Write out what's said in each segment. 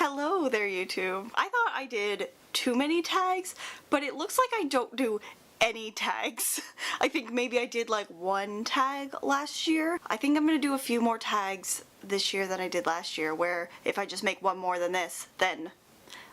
Hello there, YouTube. I thought I did too many tags, but it looks like I don't do any tags. I think maybe I did like one tag last year. I think I'm gonna do a few more tags this year than I did last year, where if I just make one more than this, then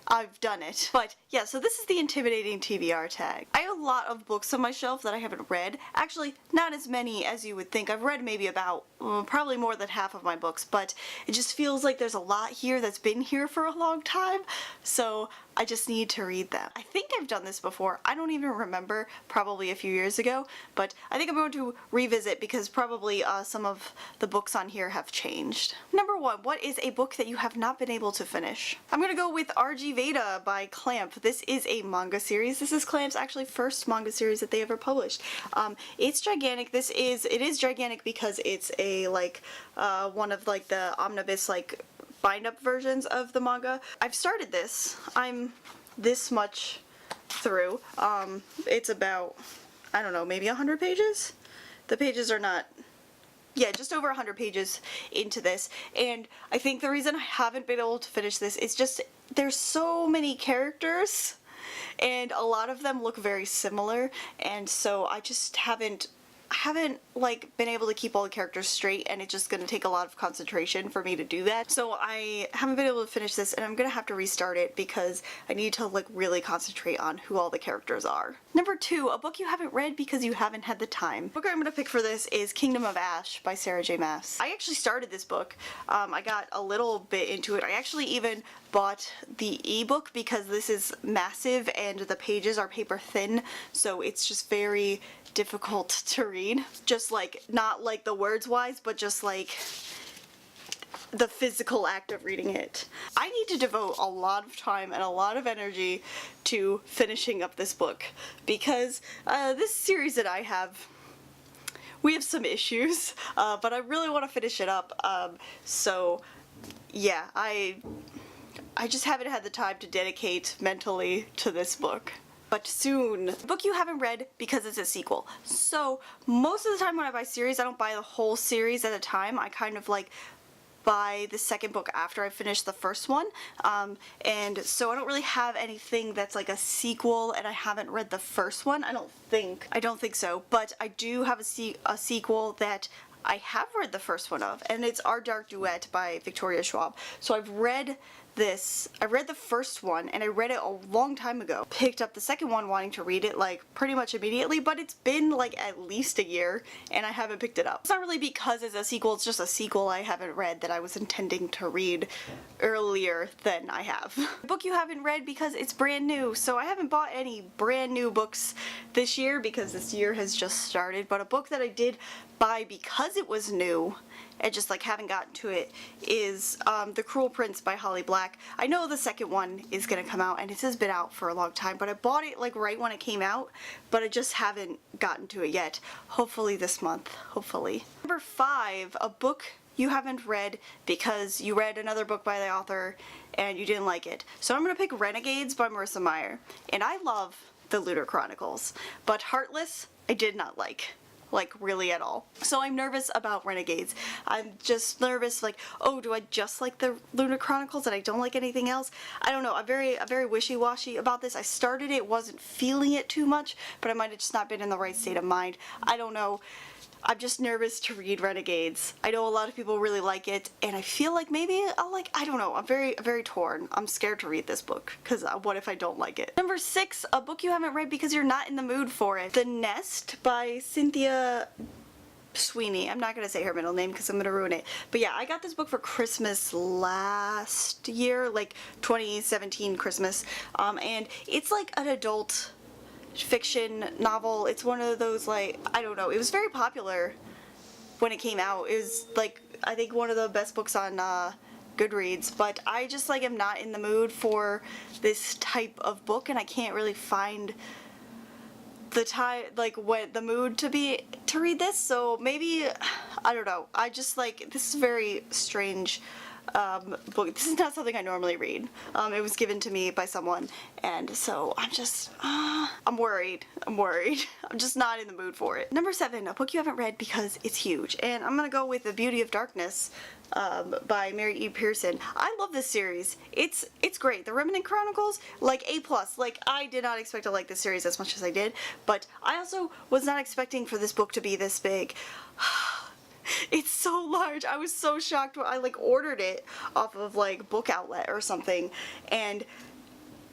I've done it. But yeah, so this is the intimidating TBR tag. I have a lot of books on my shelf that I haven't read. Actually, not as many as you would think. I've read maybe about, probably more than half of my books, but it just feels like there's a lot here that's been here for a long time, so I just need to read them. I think I've done this before. I don't even remember, probably a few years ago, but I think I'm going to revisit because probably some of the books on here have changed. Number 1, what is a book that you have not been able to finish? I'm gonna go with R.G. Veda by Clamp. This is a manga series. This is Clamp's actually first manga series that they ever published. It's gigantic. It is gigantic because it's a one of like the omnibus bind up versions of the manga. I've started this. I'm this much through. It's about, I don't know, maybe 100 pages? The pages are not, yeah, just over 100 pages into this, and I think the reason I haven't been able to finish this is just there's so many characters and a lot of them look very similar, and so I just haven't like been able to keep all the characters straight, and it's just gonna take a lot of concentration for me to do that. So I haven't been able to finish this, and I'm gonna have to restart it because I need to like really concentrate on who all the characters are. Number 2, a book you haven't read because you haven't had the time. The book I'm gonna pick for this is Kingdom of Ash by Sarah J. Maas. I actually started this book. I got a little bit into it. I actually even bought the ebook because this is massive and the pages are paper thin, so it's just very difficult to read. Just like, not like the words wise, but just like the physical act of reading it. I need to devote a lot of time and a lot of energy to finishing up this book because this series that I have, we have some issues, but I really want to finish it up. So yeah, I just haven't had the time to dedicate mentally to this book. But soon. A book you haven't read because it's a sequel. So most of the time when I buy series, I don't buy the whole series at a time. I kind of like buy the second book after I finish the first one. And so I don't really have anything that's like a sequel and I haven't read the first one. I don't think so. But I do have a sequel that I have read the first one of, and it's Our Dark Duet by Victoria Schwab. So I've read this. I read the first one and I read it a long time ago. Picked up the second one wanting to read it like pretty much immediately, but it's been like at least a year and I haven't picked it up. It's not really because it's a sequel, it's just a sequel I haven't read that I was intending to read earlier than I have. A book you haven't read because it's brand new. So I haven't bought any brand new books this year because this year has just started, but a book that I did buy because it was new and just like haven't gotten to it is The Cruel Prince by Holly Black. I know the second one is gonna come out and it has been out for a long time, but I bought it like right when it came out, but I just haven't gotten to it yet. Hopefully this month, hopefully. Number 5, a book you haven't read because you read another book by the author and you didn't like it. So I'm gonna pick Renegades by Marissa Meyer, and I love the Lunar Chronicles, but Heartless I did not like really at all. So I'm nervous about Renegades. I'm just nervous like, oh, do I just like the Lunar Chronicles and I don't like anything else? I don't know. I'm very wishy-washy about this. I started it, wasn't feeling it too much, but I might have just not been in the right state of mind. I don't know. I'm just nervous to read Renegades. I know a lot of people really like it, and I feel like maybe I'll like, I don't know. I'm very torn. I'm scared to read this book, because what if I don't like it? Number 6, a book you haven't read because you're not in the mood for it. The Nest by Cynthia Sweeney. I'm not going to say her middle name because I'm going to ruin it. But yeah, I got this book for Christmas last year, like 2017 Christmas, and it's like an adult fiction novel. It's one of those, like, I don't know, it was very popular when it came out. It was like, I think one of the best books on Goodreads, but I just like am not in the mood for this type of book, and I can't really find the time, like what the mood to read this. So maybe, I don't know, I just like, this is very strange book. This is not something I normally read. It was given to me by someone, and so I'm just, I'm worried. I'm just not in the mood for it. Number 7, a book you haven't read because it's huge, and I'm gonna go with The Beauty of Darkness by Mary E. Pearson. I love this series. It's great. The Remnant Chronicles, like A+. Like, I did not expect to like this series as much as I did, but I also was not expecting for this book to be this big. It's so large. I was so shocked when I like ordered it off of like Book Outlet or something, and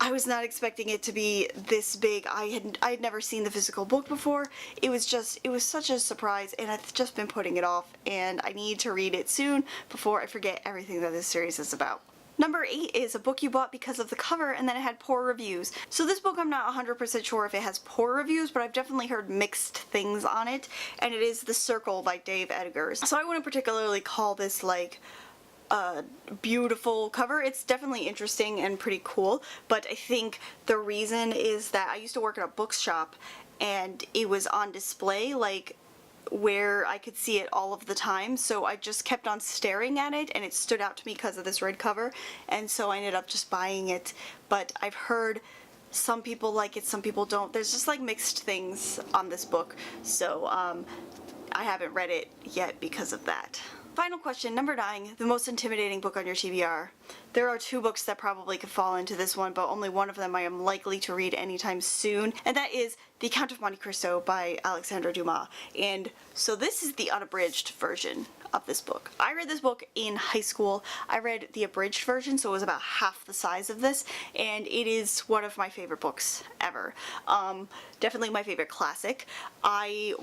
I was not expecting it to be this big. I had never seen the physical book before. It was such a surprise, and I've just been putting it off, and I need to read it soon before I forget everything that this series is about. Number 8 is a book you bought because of the cover and then it had poor reviews. So this book, I'm not 100% sure if it has poor reviews, but I've definitely heard mixed things on it, and it is The Circle by Dave Eggers. So I wouldn't particularly call this like a beautiful cover. It's definitely interesting and pretty cool, but I think the reason is that I used to work at a bookshop and it was on display like where I could see it all of the time, so I just kept on staring at it and it stood out to me because of this red cover, and so I ended up just buying it. But I've heard some people like it, some people don't. There's just like mixed things on this book, so I haven't read it yet because of that. Final question, number 9, the most intimidating book on your TBR. There are 2 books that probably could fall into this one, but only one of them I am likely to read anytime soon, and that is The Count of Monte Cristo by Alexandre Dumas. And so this is the unabridged version of this book. I read this book in high school. I read the abridged version, so it was about half the size of this, and it is one of my favorite books ever. Definitely my favorite classic. I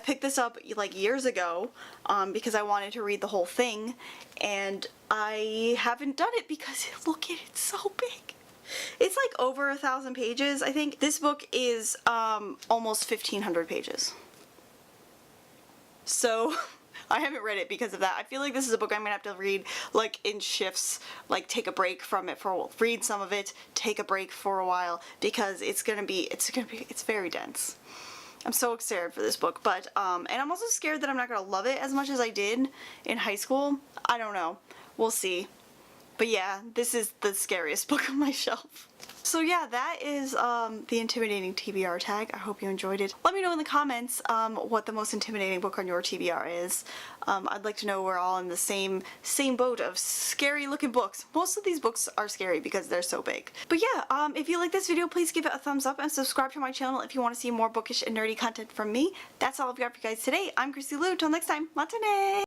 picked this up like years ago because I wanted to read the whole thing, and I haven't done it because look at it, it's so big. It's like over 1,000 pages, I think. This book is almost 1,500 pages. So I haven't read it because of that. I feel like this is a book I'm gonna have to read like in shifts, like take a break from it read some of it, take a break for a while, because it's very dense. I'm so excited for this book, but and I'm also scared that I'm not gonna love it as much as I did in high school. I don't know. We'll see. But yeah, this is the scariest book on my shelf. So yeah, that is the intimidating TBR tag. I hope you enjoyed it. Let me know in the comments what the most intimidating book on your TBR is. I'd like to know we're all in the same boat of scary looking books. Most of these books are scary because they're so big. But yeah, if you like this video, please give it a thumbs up and subscribe to my channel if you want to see more bookish and nerdy content from me. That's all I've got for you guys today. I'm Chrissy Lou. Till next time, matane!